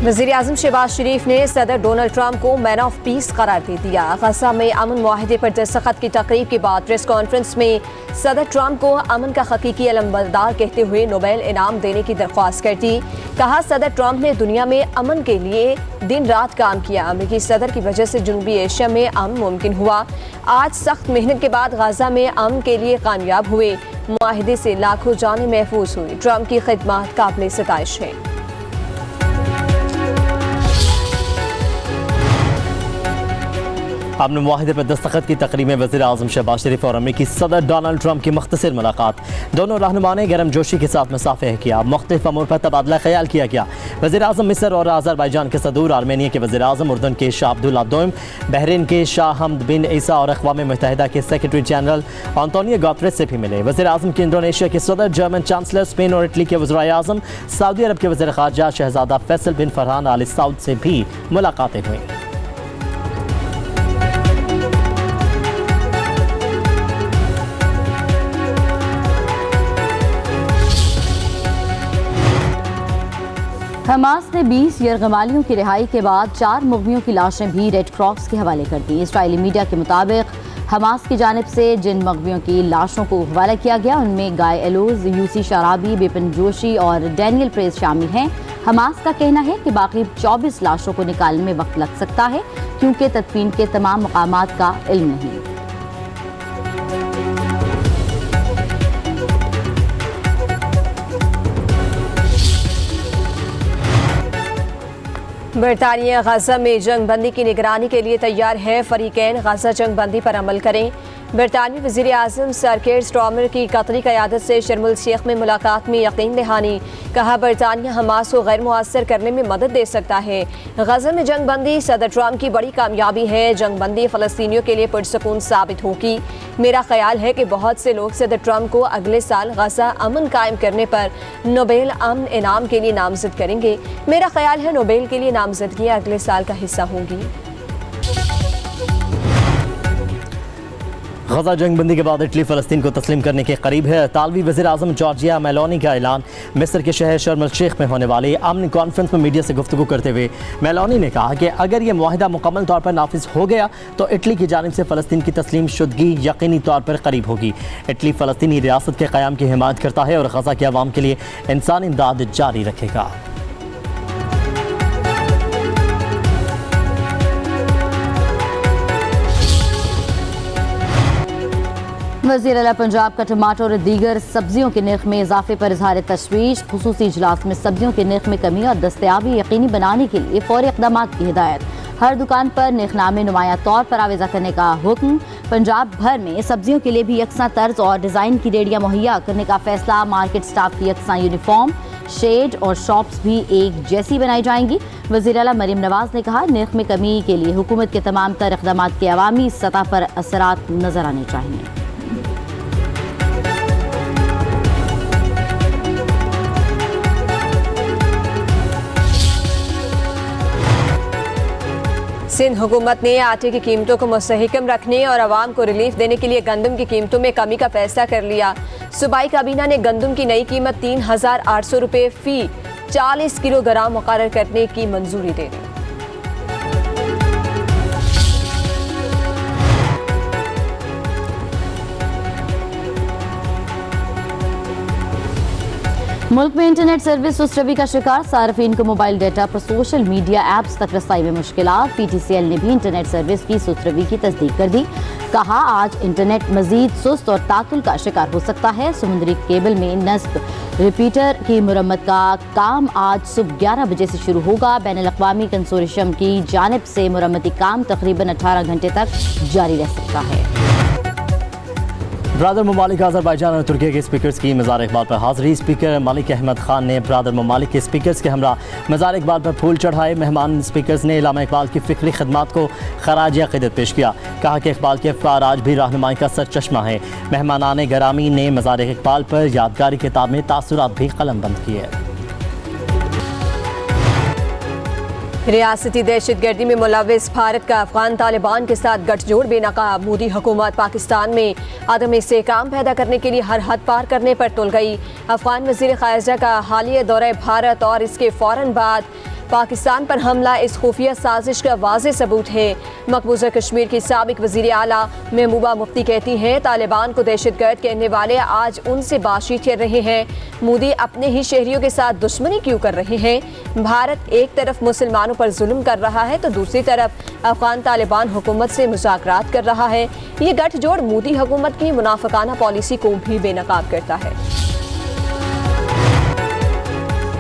वज़ीर-ए-आज़म शहबाज शरीफ ने सदर डोनाल्ड ट्रंप को मैन ऑफ पीस करार दे दिया। गज़ा में अमन मुआहदे पर दस्तखत की तकरीब के बाद प्रेस कॉन्फ्रेंस में सदर ट्रंप को अमन का हकीकी अलमबरदार कहते हुए नोबेल इनाम देने की दरख्वास्त कर दी। कहा, सदर ट्रंप ने दुनिया में अमन के लिए दिन रात काम किया। अमेरिकी सदर की वजह से जनूबी एशिया में अमन मुमकिन हुआ। आज सख्त मेहनत के बाद गज़ा में अमन के लिए कामयाब हुए। मुआहदे से लाखों जानें महफूज हुई। ट्रंप की खिदमत काबिल सताइश है। अमन मुआहदे पर दस्तखत की तकरीब में वज़ीर-ए-आज़म शहबाज शरीफ और अमेरिकी सदर डोनाल्ड ट्रंप की मुख्तसर मुलाकात। दोनों रहनुमा ने गर्म जोशी के साथ मुसाफिह किया। मुख्तलिफ अमूर पर तबादला ख्याल किया गया। वज़ीर-ए-आज़म मिस्र और आज़रबाईजान के सदूर, आर्मेनिया के वज़ीर-ए-आज़म, उर्दन के शाह अब्दुल्ला दोइम, बहरीन के शाह हमद बिन ईसा और अक़वाम मुत्तहिदा के सेक्रेटरी जनरल एंटोनियो गुतेरेस से भी मिले। वज़ीर-ए-आज़म के इंडोनेशिया के सदर, जर्मन चांसलर, स्पेन और इटली के वज़ीर-ए-आज़म, सऊदी अरब के वज़ीर ख़ारजा शहज़ादा फैसल बिन फरहान आल सऊद से भी मुलाकातें हुई। हमास ने 20 यरगमालियों की रिहाई के बाद 4 मुग़वियों की लाशें भी रेड क्रॉस के हवाले कर दी। इस्राएली मीडिया के मुताबिक हमास की जानिब से जिन मुग़वियों की लाशों को हवाला किया गया उनमें गाय एलोज, यूसी शराबी, बिपिन जोशी और डैनियल प्रेस शामिल हैं। हमास का कहना है कि बाकी 24 लाशों को निकालने में वक्त लग सकता है क्योंकि तदफीन के तमाम मकामात का इल्म नहीं। बरतानिया गज़ा में जंग बंदी की निगरानी के लिए तैयार है। फरीकैन गज़ा जंग बंदी पर अमल करें। बरतानवी वज़ीर-ए-आज़म सर कीर स्टारमर की कतरी क़यादत से शर्म एल शेख में मुलाकात में यकीन दहानी। कहा, बरतानिया हमास को गैर मुअस्सर करने में मदद दे सकता है। गज़ा में जंग बंदी सदर ट्रंप की बड़ी कामयाबी है। जंग बंदी फ़लस्तीनियों के लिए पुरसकून साबित होगी। मेरा ख्याल है कि बहुत से लोग सदर ट्रंप को अगले साल गज़ा अमन कायम करने पर नोबेल अमन इनाम के लिए नामजद करेंगे। मेरा ख्याल है नोबेल के लिए नामजदगी अगले साल का हिस्सा होगी। गज़ा जंग बंदी के बाद इटली फ़लस्तीन को तस्लीम करने के करीब है। तालवी वज़ीर-ए-आज़म जॉर्जिया मेलोनी का ऐलान। मिस्र के शहर शर्म एल शेख में होने वाली अमन कॉन्फ्रेंस में मीडिया से गुफ्तगू करते हुए मेलोनी ने कहा कि अगर यह मुआहिदा मुकम्मल तौर पर नाफिज हो गया तो इटली की जानिब से फ़लस्तीन की तस्लीम शुदगी यकीनी तौर पर करीब होगी। इटली फ़लस्तीनी रियासत के क़याम की हिमायत करता है और गज़ा के अवाम के लिए इंसानी इमदाद जारी रखेगा। वज़ीर आला पंजाब का टमाटर और दीगर सब्जियों के नर्ख में इजाफे पर इजहार तशवीश। खुसूसी इजलास में सब्जियों के नर्ख में कमी और दस्तयाबी यकीनी बनाने के लिए फौरी इक़दाम की हिदायत। हर दुकान पर नर्खनामे नुमाया तौर पर आवेज़ा करने का हुक्म। पंजाब भर में सब्जियों के लिए भी यकसा तर्ज और डिज़ाइन की रेडियाँ मुहैया करने का फैसला। मार्केट स्टाफ की यकसा यूनिफॉर्म, शेड और शॉप्स भी एक जैसी बनाई जाएंगी। वज़ीर आला मरीम नवाज ने कहा, नर्ख में कमी के लिए हुकूमत के तमाम तर इक़दाम के अवामी सतह पर असरात नजर आने चाहिए। सिंध हुकूमत ने आटे की कीमतों को मुस्तहकम रखने और आवाम को रिलीफ देने के लिए गंदम की कीमतों में कमी का फैसला कर लिया। सूबाई काबीना ने गंदम की नई कीमत 3,800 रुपये फ़ी 40 किलोग्राम मुकर्रर करने की मंजूरी दे दी। मुल्क में इंटरनेट सर्विस सुस्रवी का शिकार। सार्फिन को मोबाइल डेटा पर सोशल मीडिया ऐप्स तक रसाई में मुश्किलात। PTCL ने भी इंटरनेट सर्विस की सुस्रवी की तस्दीक कर दी। कहा, आज इंटरनेट मजीद सुस्त और तातुल का शिकार हो सकता है। समुद्री केबल में नस्ब रिपीटर की मुरम्मत का काम आज सुबह 11 बजे से शुरू होगा। बैनुल अक़वामी कंसोर्शियम की जानिब से मुरम्मती काम तकरीबन 18 घंटे तक जारी रह सकता है। ब्रादर ममालिक आज़रबाईजान और तुर्की के स्पीकर्स की मज़ार इक़बाल पर हाज़री। स्पीकर मलिक अहमद ख़ान ने ब्रादर ममालिक के स्पीकर्स के हमरा मज़ार इक़बाल पर फूल चढ़ाए। मेहमान स्पीकर्स ने इल्लामा इक़बाल की फ़िक्री खदमात को ख़राज अक़ीदत पेश किया। कहा कि इक़बाल के अफ़कार आज भी रहनुमाई का सरचश्मा है। मेहमानान गिरामी ने मज़ार इक़बाल पर यादगारी किताब में तासुरात भी कलमबंद किए। रियासती दहशतगर्दी में मुलव्विस भारत का अफगान तालिबान के साथ गठजोड़ बेनकाब। मोदी हुकूमत पाकिस्तान में अदम इस्तेहकाम पैदा करने के लिए हर हद पार करने पर तुल गई। अफगान वज़ीर ख़ारजा का हालिया दौरा भारत और इसके फ़ौरन बाद पाकिस्तान पर हमला इस खुफिया साजिश का वाज़ेह सबूत है। मकबूजा कश्मीर की साबिक वज़ीर आला महबूबा मुफ्ती कहती हैं तालिबान को दहशतगर्द कहने वाले आज उनसे बातचीत कर रहे हैं। मोदी अपने ही शहरियों के साथ दुश्मनी क्यों कर रहे हैं? भारत एक तरफ मुसलमानों पर जुल्म कर रहा है तो दूसरी तरफ अफगान तालिबान हुकूमत से मुज़ाकरात कर रहा है। ये गठजोड़ मोदी हुकूमत की मुनाफिकाना पॉलिसी को भी बेनकाब करता है।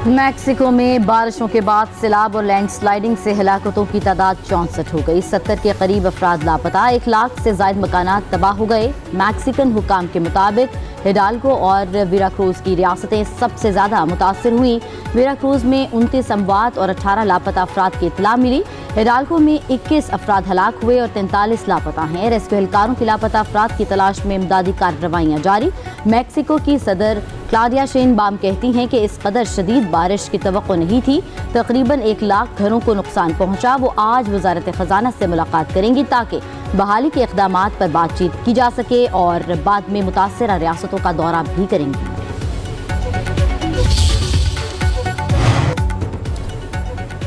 मैक्सिको में बारिशों के बाद सैलाब और लैंडस्लाइडिंग से हलाकतों की तादाद 64 हो गई। 70 के करीब अफराद लापता, 1 लाख से ज्यादा मकानात तबाह हो गए। मैक्सिकन हुकाम के मुताबिक हिडाल्गो और वेराक्रूज की रियासतें सबसे ज्यादा मुतासर हुई। वेराक्रूज में 29 अमवात और 18 लापता अफराद की इत्तला मिली। हिडाल्गो में 21 अफराद हलाक हुए और 43 लापता हैं। रेस्क्यू एहलकारों की लापता अफराद की तलाश में इमदादी कार्रवाइयाँ जारी। मैक्सिको की सदर क्लाउडिया शेइनबाम कहती हैं कि इस कदर शदीद बारिश की तवक्को नहीं थी। तकरीबन 1 लाख घरों को नुकसान पहुंचा। वो आज वजारत खजाना से मुलाकात करेंगी ताकि बहाली के इक़दामात पर बातचीत की जा सके और बाद में मुतासरा रियासतों का दौरा भी करेंगी।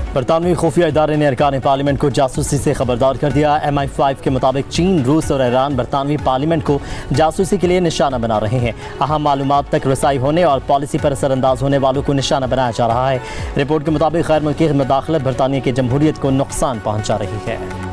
बरतानवी खुफिया इदारे ने अरकान पार्लियामेंट को जासूसी से खबरदार कर दिया। MI5 के मुताबिक चीन, रूस और ईरान बरतानवी पार्लियामेंट को जासूसी के लिए निशाना बना रहे हैं। अहम मालूमात तक रसाई होने और पॉलिसी पर असरअंदाज होने वालों को निशाना बनाया जा रहा है। रिपोर्ट के मुताबिक गैर मुल्की मुदाखलत बरतानिया की जमहूरियत को नुकसान पहुँचा रही है।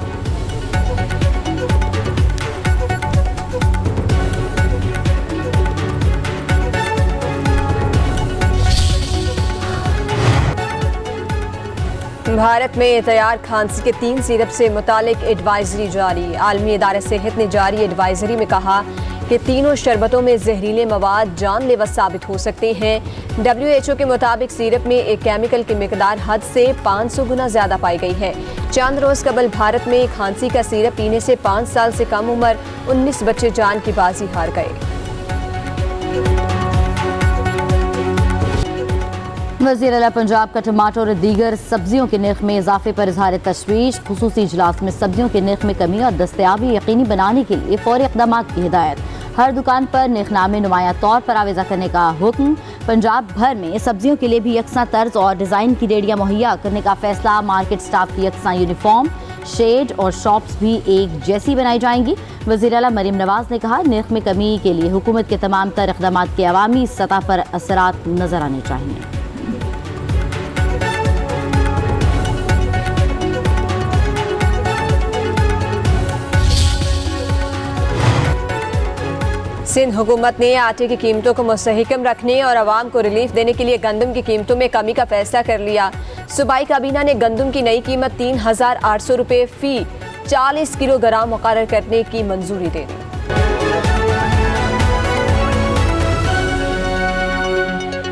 भारत में तैयार खांसी के 3 सिरप से मुतालिक एडवाइजरी जारी। आलमी इदारे सेहत ने जारी एडवाइजरी में कहा कि तीनों शरबतों में जहरीले मवाद जानलेवा साबित हो सकते हैं। WHO के मुताबिक सिरप में एक केमिकल की मिकदार हद से 500 गुना ज़्यादा पाई गई है। चंद रोज़ कबल भारत में खांसी का सिरप पीने से 5 साल से कम उम्र 19 बच्चे जान की बाजी हार गए। वज़ीर आला पंजाब का टमाटर और दीगर सब्जियों के नर्ख में इजाफे पर इजहार तशवीश। खुसूसी इजलास में सब्जियों के नर्ख में कमी और दस्तयाबी यकीनी बनाने के लिए फौरी इक़दामात की हिदायत। हर दुकान पर नर्खनामे नुमाया तौर पर आवेजा करने का हुक्म। पंजाब भर में सब्जियों के लिए भी यकसा तर्ज और डिज़ाइन की रेडियाँ मुहैया करने का फैसला। मार्केट स्टाफ की यकसा यूनिफॉर्म, शेड और शॉप्स भी एक जैसी बनाई जाएंगी। वज़ीर आला मरीम नवाज ने कहा नर्ख में कमी के लिए हुकूमत के तमाम तर इक़दामात के अवामी सतह पर असरात नजर आने चाहिए। सिंध हुकूमत ने आटे की कीमतों को मुस्तहकम रखने और आवाम को रिलीफ देने के लिए गंदम की कीमतों में कमी का फैसला कर लिया। सूबाई काबीना ने गंदम की नई कीमत 3800 रुपये फ़ी 40 किलोग्राम मुकर्रर करने की मंजूरी दे दी।